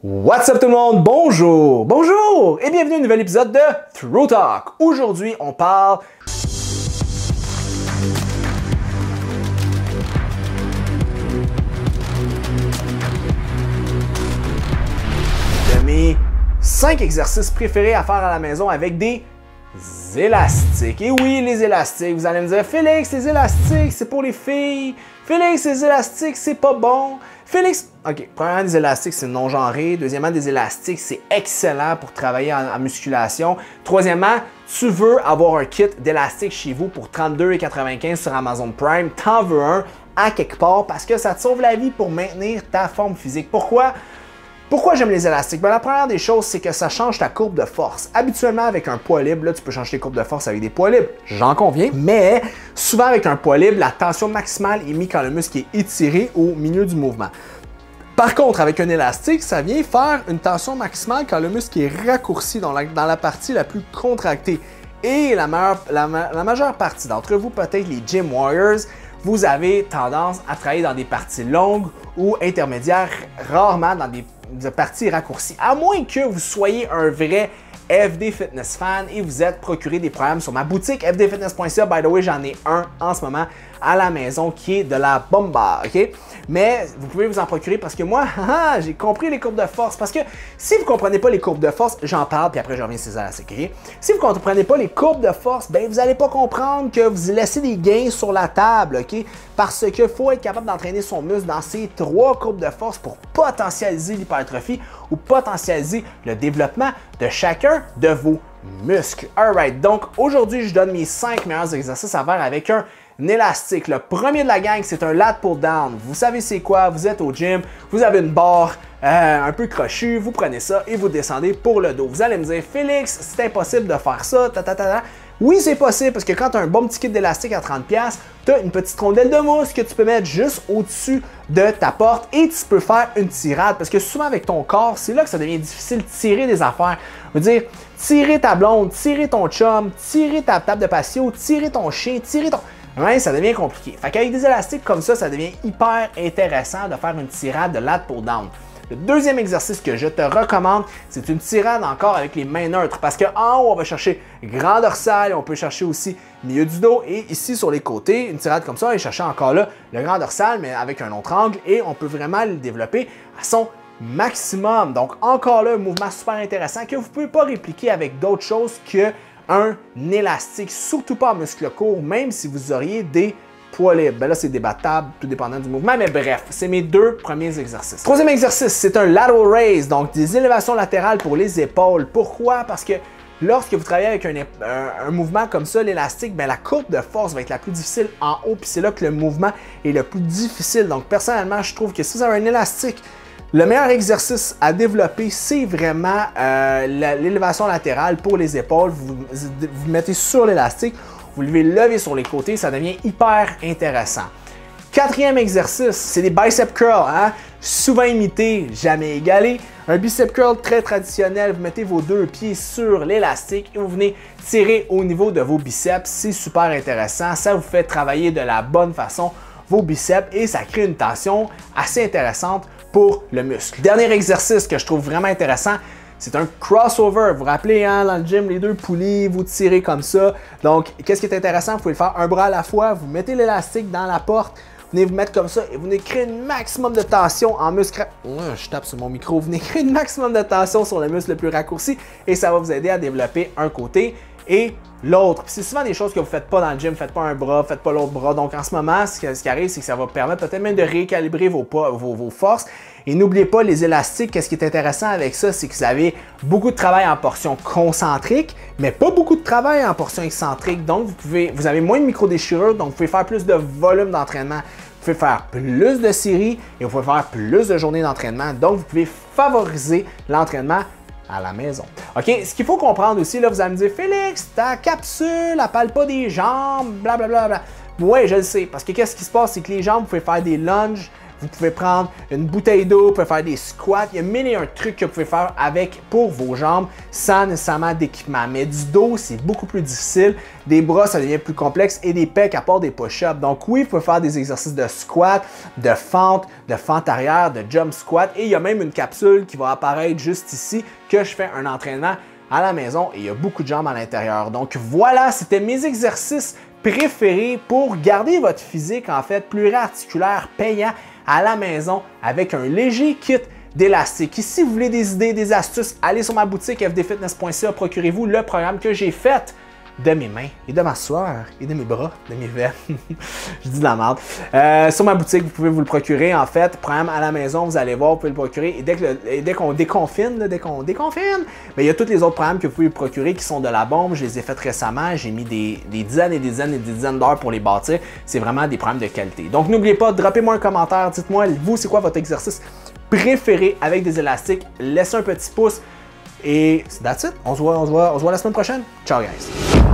What's up tout le monde? Bonjour! Bonjour! Et bienvenue à un nouvel épisode de Throw Talk. Aujourd'hui, on parle de mes 5 exercices préférés à faire à la maison avec des élastiques. Et oui, les élastiques. Vous allez me dire, Félix, les élastiques, c'est pour les filles. Félix, les élastiques, c'est pas bon. Félix, ok, premièrement, des élastiques, c'est non-genré. Deuxièmement, des élastiques, c'est excellent pour travailler en musculation. Troisièmement, tu veux avoir un kit d'élastiques chez vous pour 32,95 sur Amazon Prime. T'en veux un à quelque part parce que ça te sauve la vie pour maintenir ta forme physique. Pourquoi? Pourquoi j'aime les élastiques? Ben, la première des choses, c'est que ça change ta courbe de force. Habituellement, avec un poids libre, là, tu peux changer tes courbes de force avec des poids libres, j'en conviens, mais souvent avec un poids libre, la tension maximale est mise quand le muscle est étiré au milieu du mouvement. Par contre, avec un élastique, ça vient faire une tension maximale quand le muscle est raccourci dans la partie la plus contractée. Et la majeure partie d'entre vous, peut-être les Gym Warriors, vous avez tendance à travailler dans des parties longues ou intermédiaires, rarement dans des parties raccourcies. À moins que vous soyez un vrai FD Fitness fan et vous êtes procuré des programmes sur ma boutique fdfitness.ca. By the way, j'en ai un en ce moment à la maison qui est de la bomba, ok? Mais vous pouvez vous en procurer parce que moi, j'ai compris les courbes de force. Parce que si vous ne comprenez pas les courbes de force, j'en parle puis après je reviens sur ces élastiques, ok? Si vous ne comprenez pas les courbes de force, ben vous n'allez pas comprendre que vous laissez des gains sur la table, ok? Parce qu'il faut être capable d'entraîner son muscle dans ces 3 courbes de force pour potentialiser l'hypertrophie ou potentialiser le développement de chacun de vos muscles. Alright, donc aujourd'hui, je donne mes 5 meilleurs exercices à faire avec un élastique. Le premier de la gang, c'est un lat pull down. Vous savez c'est quoi? Vous êtes au gym, vous avez une barre un peu crochue, vous prenez ça et vous descendez pour le dos. Vous allez me dire, Félix, c'est impossible de faire ça, Oui, c'est possible parce que quand tu as un bon petit kit d'élastique à 30$, tu as une petite rondelle de mousse que tu peux mettre juste au-dessus de ta porte et tu peux faire une tirade parce que souvent avec ton corps, c'est là que ça devient difficile de tirer des affaires. Je veux dire, tirer ta blonde, tirer ton chum, tirer ta table de patio, tirer ton chien, tirer ton... Ouais, ça devient compliqué. Fait qu'avec des élastiques comme ça devient hyper intéressant de faire une tirade de lat pull down. Le deuxième exercice que je te recommande, c'est une tirade encore avec les mains neutres parce qu'en haut, on va chercher grand dorsal et on peut chercher aussi milieu du dos et ici sur les côtés, une tirade comme ça et chercher encore là le grand dorsal mais avec un autre angle et on peut vraiment le développer à son maximum. Donc encore là, un mouvement super intéressant que vous ne pouvez pas répliquer avec d'autres choses que un élastique, surtout pas en muscle court, même si vous auriez des poids libres. Ben là, c'est débattable, tout dépendant du mouvement, mais bref, c'est mes 2 premiers exercices. Troisième exercice, c'est un lateral raise, donc des élévations latérales pour les épaules. Pourquoi? Parce que lorsque vous travaillez avec un mouvement comme ça, l'élastique, ben la courbe de force va être la plus difficile en haut, puis c'est là que le mouvement est le plus difficile. Donc personnellement, je trouve que si vous avez un élastique, le meilleur exercice à développer, c'est vraiment l'élévation latérale pour les épaules. Vous mettez sur l'élastique, vous levez lever sur les côtés, ça devient hyper intéressant. Quatrième exercice, c'est des bicep curls, hein? Souvent imité, jamais égalé. Un bicep curl très traditionnel, vous mettez vos 2 pieds sur l'élastique et vous venez tirer au niveau de vos biceps. C'est super intéressant, ça vous fait travailler de la bonne façon vos biceps et ça crée une tension assez intéressante pour le muscle. Dernier exercice que je trouve vraiment intéressant, c'est un crossover. Vous vous rappelez, hein, dans le gym, les 2 poulies, vous tirez comme ça. Donc, qu'est-ce qui est intéressant? Vous pouvez le faire un bras à la fois, vous mettez l'élastique dans la porte, vous venez vous mettre comme ça et vous venez créer un maximum de tension en muscle. Je tape sur mon micro. Vous venez créer un maximum de tension sur le muscle le plus raccourci et ça va vous aider à développer un côté et l'autre. C'est souvent des choses que vous ne faites pas dans le gym, faites pas un bras, faites pas l'autre bras. Donc en ce moment, ce qui arrive, c'est que ça va permettre peut-être même de rééquilibrer vos forces. Et n'oubliez pas les élastiques, qu'est-ce qui est intéressant avec ça, c'est que vous avez beaucoup de travail en portion concentrique, mais pas beaucoup de travail en portion excentrique. Donc vous avez moins de micro-déchirures, donc vous pouvez faire plus de volume d'entraînement. Vous pouvez faire plus de séries et vous pouvez faire plus de journées d'entraînement. Donc vous pouvez favoriser l'entraînement à la maison. OK? Ce qu'il faut comprendre aussi, là, vous allez me dire, Félix, ta capsule, elle parle pas des jambes, blablabla. Oui, je le sais. Parce que qu'est-ce qui se passe, c'est que les jambes, vous pouvez faire des lunges, Vous pouvez prendre une bouteille d'eau, vous pouvez faire des squats. Il y a mille et un trucs que vous pouvez faire avec pour vos jambes sans nécessairement d'équipement. Mais du dos, c'est beaucoup plus difficile. Des bras, ça devient plus complexe et des pecs à part des push-ups. Donc oui, vous pouvez faire des exercices de squat, de fente arrière, de jump squat. Et il y a même une capsule qui va apparaître juste ici que je fais un entraînement à la maison et il y a beaucoup de jambes à l'intérieur. Donc voilà, c'était mes exercices préférés pour garder votre physique en fait pluriarticulaire payant à la maison avec un léger kit d'élastique. Et si vous voulez des idées, des astuces, allez sur ma boutique fdfitness.ca, procurez-vous le programme que j'ai fait de mes mains et de ma sueur et de mes bras, de mes veines. Je dis de la merde. Sur ma boutique, vous pouvez vous le procurer. En fait, programme à la maison, vous allez voir, vous pouvez le procurer. Et dès qu'on déconfine, mais il y a tous les autres programmes que vous pouvez procurer qui sont de la bombe. Je les ai faits récemment. J'ai mis des dizaines et des dizaines et des dizaines d'heures pour les bâtir. C'est vraiment des programmes de qualité. Donc, n'oubliez pas, droppez-moi un commentaire. Dites-moi, vous, c'est quoi votre exercice préféré avec des élastiques? Laissez un petit pouce. Et that's it. On se voit la semaine prochaine. Ciao, guys.